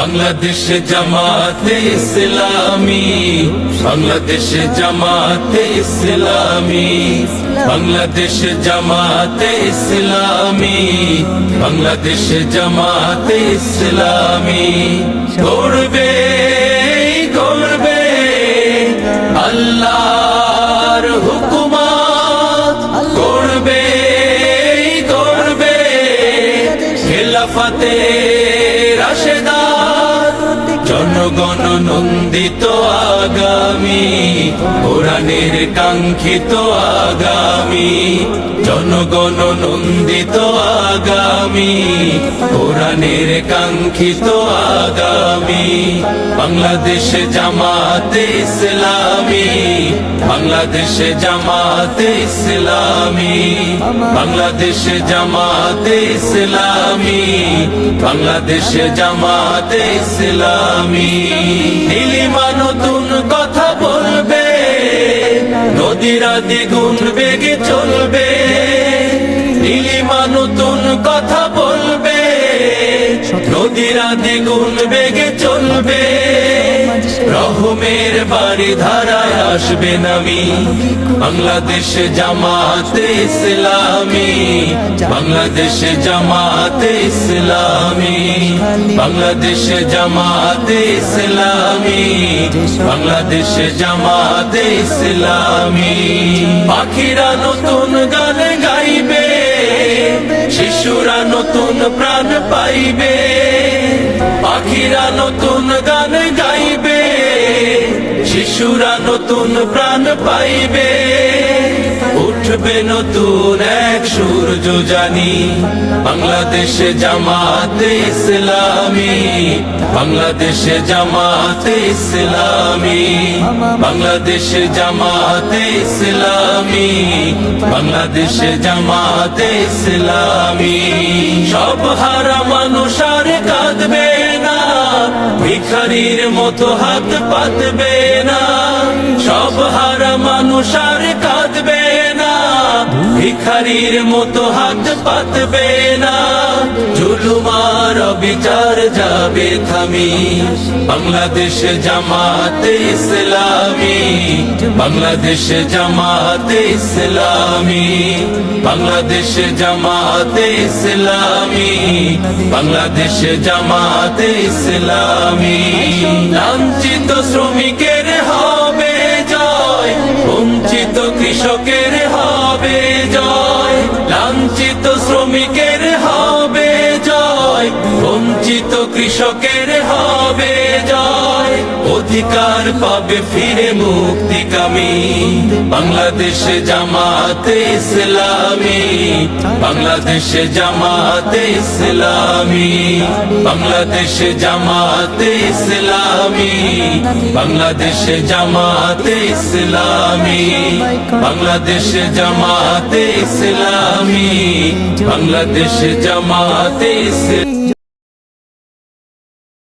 বাংলাদেশ জামাতে ইসলামী, বাংলাদেশ জামাতে ইসলামী, বাংলাদেশ জামাতে ইসলামী, বাংলাদেশ জামাতে ইসলামী। গর্বে গর্বে আল্লাহর হুকুমত, গর্বে গর্বে খেলাফতে রাশেদার, জনগণ নন্দিত আগামী, কোরআনের কাঙ্ক্ষিত আগামী, জনগণ নন্দিত আগামী, কোরআনের কাঙ্ক্ষিত আগামী। বাংলাদেশ জামাতে ইসলামী, বাংলাদেশ জামাতে ইসলামী, বাংলাদেশ জামাতে ইসলামী, বাংলাদেশ জামাতে ইসলামী। নীলিমা নতুন কথা বলবে, নদীরা দ্বিগুণ বেগে চলবে। নীলিমা নতুন কথা বলবে, নদীরা দ্বিগুণ বেগে চলবে। রহমের বাড়ি ধারায় আসবে নামি, বাংলাদেশ জামাতে ইসলামী, বাংলাদেশ জামাতে ইসলামী, বাংলাদেশ জামাতে ইসলামী, বাংলাদেশ জামাতে ইসলামী। পাখিরা নতুন গান গাইবে, শিশুরা নতুন প্রাণ পাইবে। পাখিরা নতুন গান গাইবে, শিশুরা নতুন প্রাণ পাইবে। উঠবে নতুন এক সূর্য জানি, বাংলাদেশ জামাতে ইসলামী, বাংলাদেশ জামাতে ইসলামী, বাংলাদেশ জামাতে ইসলামী, বাংলাদেশ জামাতে ইসলামী। সব হারা মানুষ আর কাঁদবে না, ভিখারির মতো হাত পাতবে না। সব হারা মানুষ আর কাঁদবে না, ভিখারির মতো হাত পাতবে না। জুলুমার বিচার যাবে থামি, বাংলাদেশ জামাতে ইসলামী, বাংলাদেশ জামাতে ইসলামী, বাংলাদেশ জামাতে ইসলামী, বাংলাদেশ জামাতে ইসলামী। লাঞ্ছিত শ্রমিকের হবে জয়, বঞ্চিত কৃষকের হবে জয়। লাঞ্ছিত শ্রমিকের হবে জয়, বঞ্চিত কৃষকের হবে জয়। অধিকার পাবে ফিরে মুক্তিকামী, বাংলাদেশ জামাতে ইসলামী, বাংলাদেশ জামাতে ইসলামী, বাংলাদেশ জামাতে ইসলামী, বাংলাদেশ জামাতে ইসলামী, বাংলাদেশ জামাতে ইসলামী, বাংলাদেশ জামাতে ইসলামী।